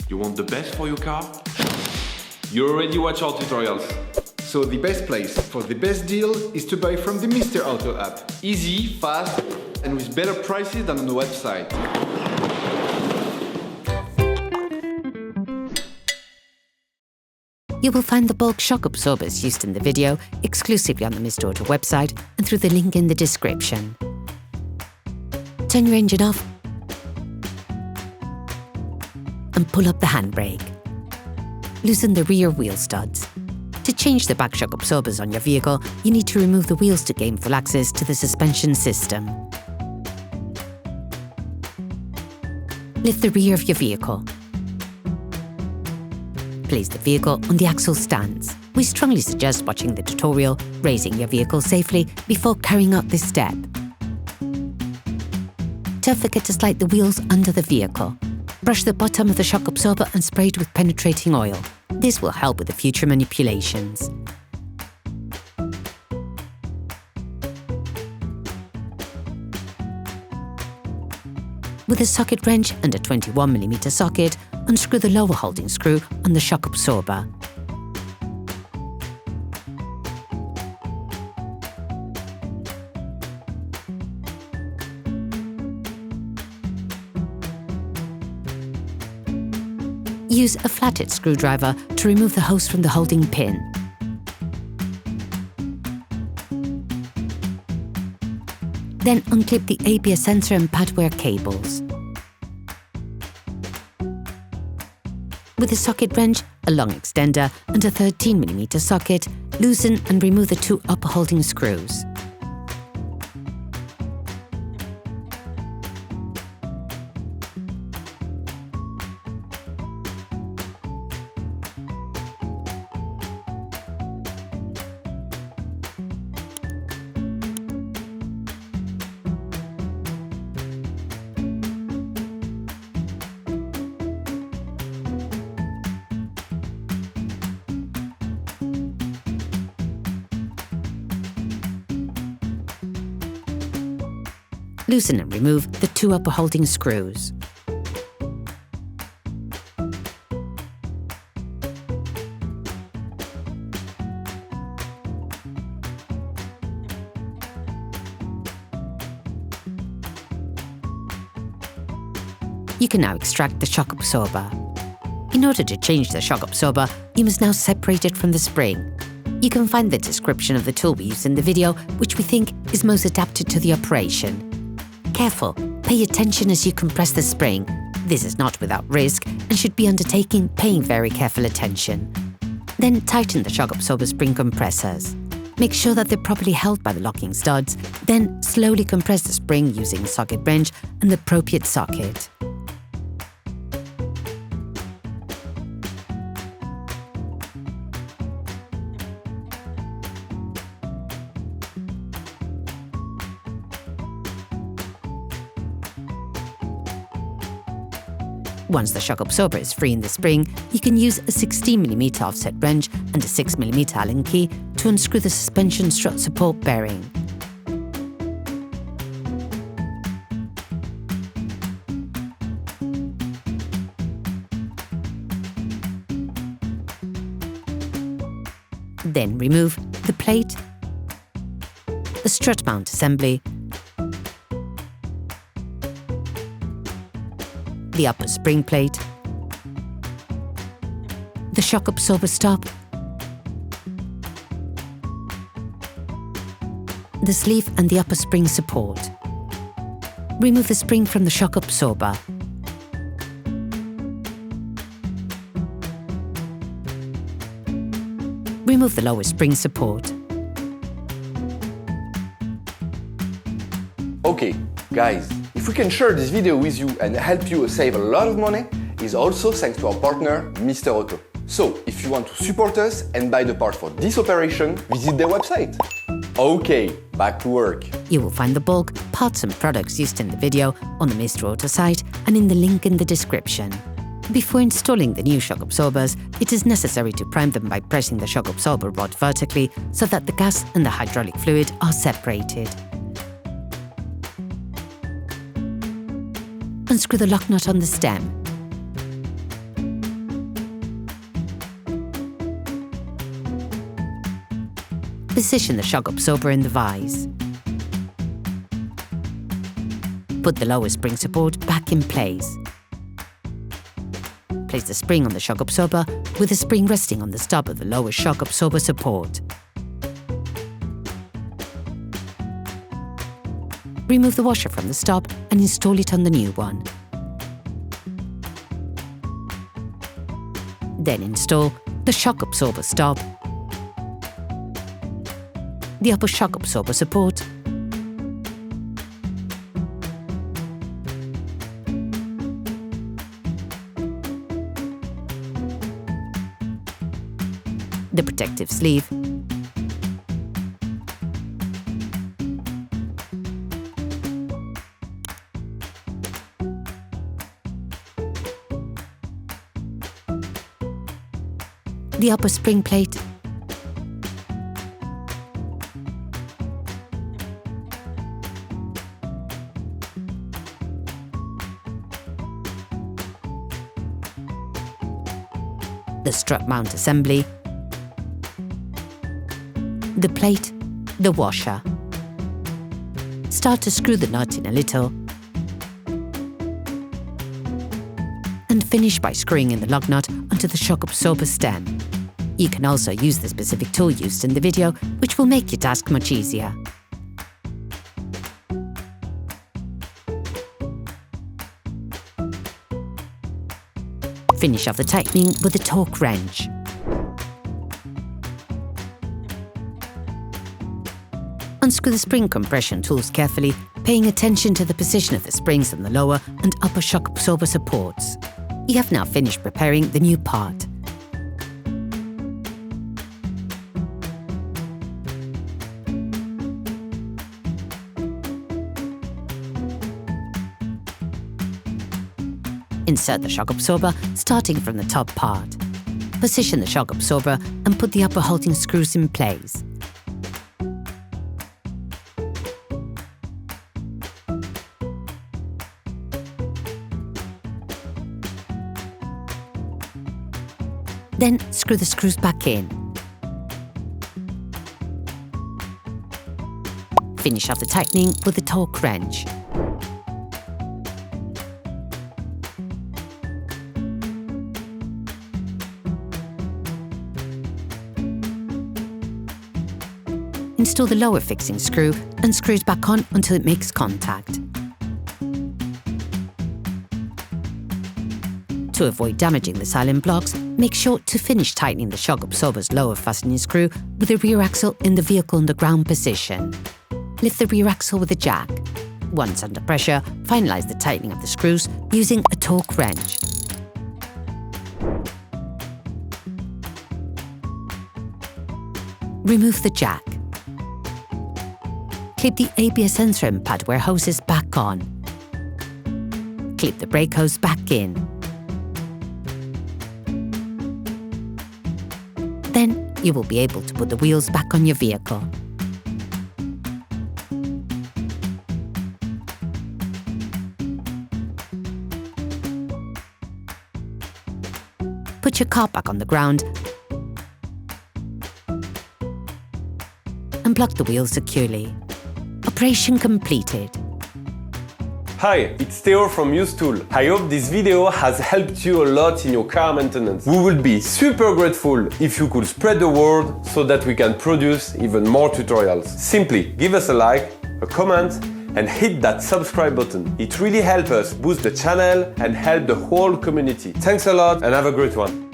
You want the best for your car? You already watch our tutorials. So the best place for the best deal is to buy from the Mr. Auto app. Easy, fast, and with better prices than on the website. You will find the bulk shock absorbers used in the video exclusively on the Mr. Auto website and through the link in the description. Turn your engine off and pull up the handbrake. Loosen the rear wheel studs. To change the back shock absorbers on your vehicle, you need to remove the wheels to gain full access to the suspension system. Lift the rear of your vehicle. Place the vehicle on the axle stands. We strongly suggest watching the tutorial, raising your vehicle safely before carrying out this step. Don't forget to slide the wheels under the vehicle. Brush the bottom of the shock absorber and spray it with penetrating oil. This will help with the future manipulations. With a socket wrench and a 21mm socket, unscrew the lower holding screw on the shock absorber. Use a flathead screwdriver to remove the hose from the holding pin. Then unclip the ABS sensor and pad wear cables. With a socket wrench, a long extender and a 13mm socket, loosen and remove the two upper holding screws. Loosen and remove the two upper holding screws. You can now extract the shock absorber. In order to change the shock absorber, you must now separate it from the spring. You can find the description of the tool we use in the video, which we think is most adapted to the operation. Careful, pay attention as you compress the spring. This is not without risk and should be undertaken paying very careful attention. Then tighten the shock absorber spring compressors. Make sure that they're properly held by the locking studs, then slowly compress the spring using a socket wrench and the appropriate socket. Once the shock absorber is free in the spring, you can use a 16mm offset wrench and a 6mm Allen key to unscrew the suspension strut support bearing. Then remove the plate, the strut mount assembly, the upper spring plate, the shock absorber stop, the sleeve and the upper spring support. Remove the spring from the shock absorber. Remove the lower spring support. Okay, guys, if we can share this video with you and help you save a lot of money, is also thanks to our partner, Mr. Auto. So, if you want to support us and buy the part for this operation, visit their website. Okay, back to work. You will find the bulk, parts and products used in the video on the Mr. Auto site and in the link in the description. Before installing the new shock absorbers, it is necessary to prime them by pressing the shock absorber rod vertically so that the gas and the hydraulic fluid are separated. Unscrew the lock nut on the stem. Position the shock absorber in the vise. Put the lower spring support back in place. Place the spring on the shock absorber with the spring resting on the stop of the lower shock absorber support. Remove the washer from the stop and install it on the new one. Then install the shock absorber stop, the upper shock absorber support, the protective sleeve, the upper spring plate, the strut mount assembly, the plate, the washer. Start to screw the nut in a little and finish by screwing in the lug nut onto the shock absorber stem. You can also use the specific tool used in the video, which will make your task much easier. Finish off the tightening with a torque wrench. Unscrew the spring compression tools carefully, paying attention to the position of the springs on the lower and upper shock absorber supports. You have now finished preparing the new part. Insert the shock absorber starting from the top part. Position the shock absorber and put the upper halting screws in place. Then screw the screws back in. Finish off the tightening with a torque wrench. Install the lower fixing screw and screw it back on until it makes contact. To avoid damaging the silent blocks, make sure to finish tightening the shock absorber's lower fastening screw with the rear axle in the vehicle on the ground position. Lift the rear axle with a jack. Once under pressure, finalize the tightening of the screws using a torque wrench. Remove the jack. Clip the ABS sensor and pad wear hoses back on. Clip the brake hose back in. Then you will be able to put the wheels back on your vehicle. Put your car back on the ground and block the wheels securely. Operation completed. Hi, it's Theo from Usetool. I hope this video has helped you a lot in your car maintenance. We will be super grateful if you could spread the word so that we can produce even more tutorials. Simply give us a like, a comment, and hit that subscribe button. It really helps us boost the channel and help the whole community. Thanks a lot and have a great one.